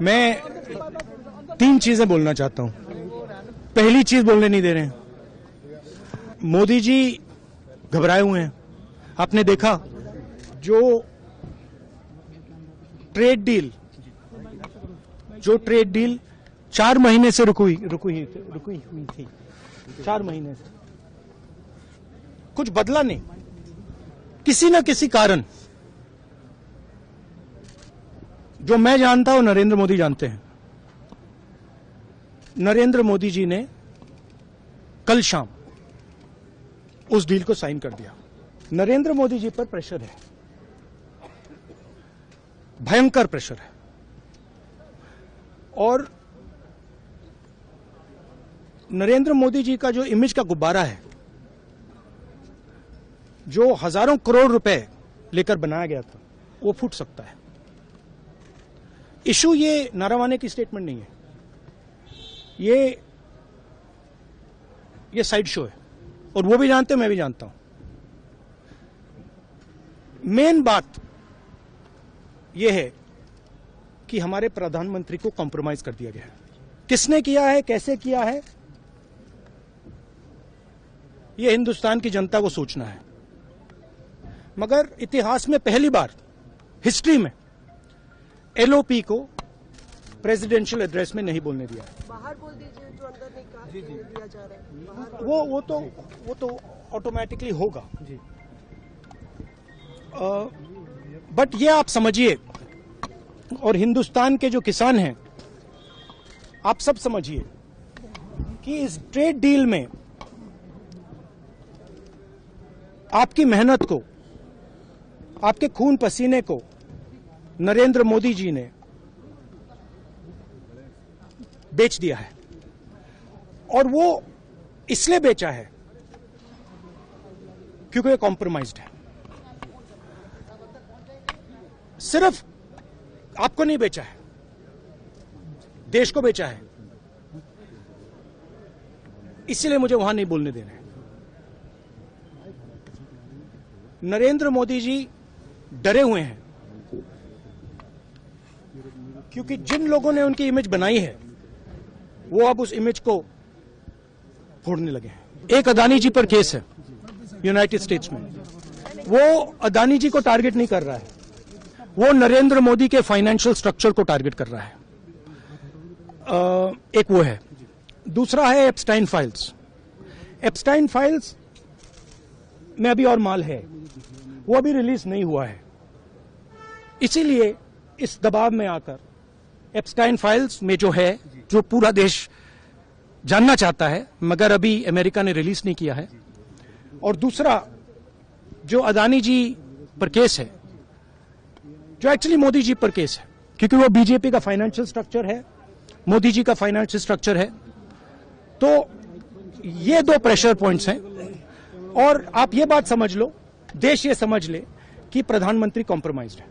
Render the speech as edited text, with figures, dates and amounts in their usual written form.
मैं तीन चीजें बोलना चाहता हूं। पहली चीज बोलने नहीं दे रहे हैं। मोदी जी घबराए हुए हैं। आपने देखा जो ट्रेड डील 4 महीने से रुकी हुई थी। 4 महीने से कुछ बदला नहीं, किसी न किसी कारण। जो मैं जानता हूं नरेंद्र मोदी जानते हैं। नरेंद्र मोदी जी ने कल शाम उस डील को साइन कर दिया। नरेंद्र मोदी जी पर प्रेशर है, भयंकर प्रेशर है। और नरेंद्र मोदी जी का जो इमेज का गुब्बारा है, जो हजारों करोड़ रुपए लेकर बनाया गया था, वो फूट सकता है। इशू ये नारावाने की स्टेटमेंट नहीं है, ये साइड शो है। और वो भी जानते हैं, मैं भी जानता हूं। मेन बात यह है कि हमारे प्रधानमंत्री को कॉम्प्रोमाइज कर दिया गया है। किसने किया है, कैसे किया है, यह हिंदुस्तान की जनता को सोचना है। मगर इतिहास में पहली बार हिस्ट्री में एलओपी को प्रेसिडेंशियल एड्रेस में नहीं बोलने दिया है। बाहर बोल दीजिए, जो अंदर नहीं कहा दिया जा रहा है। वो तो ऑटोमेटिकली होगा जी। बट ये आप समझिए, और हिंदुस्तान के जो किसान हैं, आप सब समझिए कि इस ट्रेड डील में आपकी मेहनत को, आपके खून पसीने को नरेंद्र मोदी जी ने बेच दिया है। और वो इसलिए बेचा है क्योंकि ये कॉम्प्रोमाइज्ड है। सिर्फ आपको नहीं बेचा है, देश को बेचा है। इसलिए मुझे वहां नहीं बोलने देना है। नरेंद्र मोदी जी डरे हुए हैं क्योंकि जिन लोगों ने उनकी इमेज बनाई है, वो अब उस इमेज को फोड़ने लगे हैं। एक अदानी जी पर केस है यूनाइटेड स्टेट्स में। वो अदानी जी को टारगेट नहीं कर रहा है, वो नरेंद्र मोदी के फाइनेंशियल स्ट्रक्चर को टारगेट कर रहा है। एक वो है। दूसरा है एप्स्टाइन फाइल्स। एप्स्टाइन फाइल्स में अभी और माल है, वो अभी रिलीज नहीं हुआ है। इसीलिए इस दबाव में आकर एप्स्टाइन फाइल्स में जो है, जो पूरा देश जानना चाहता है, मगर अभी अमेरिका ने रिलीज नहीं किया है। और दूसरा जो अदानी जी पर केस है, जो एक्चुअली मोदी जी पर केस है, क्योंकि वो बीजेपी का फाइनेंशियल स्ट्रक्चर है, मोदी जी का फाइनेंशियल स्ट्रक्चर है। तो ये 2 प्रेशर पॉइंट्स हैं। और आप ये बात समझ लो, देश ये समझ ले कि प्रधानमंत्री कॉम्प्रोमाइज्ड है।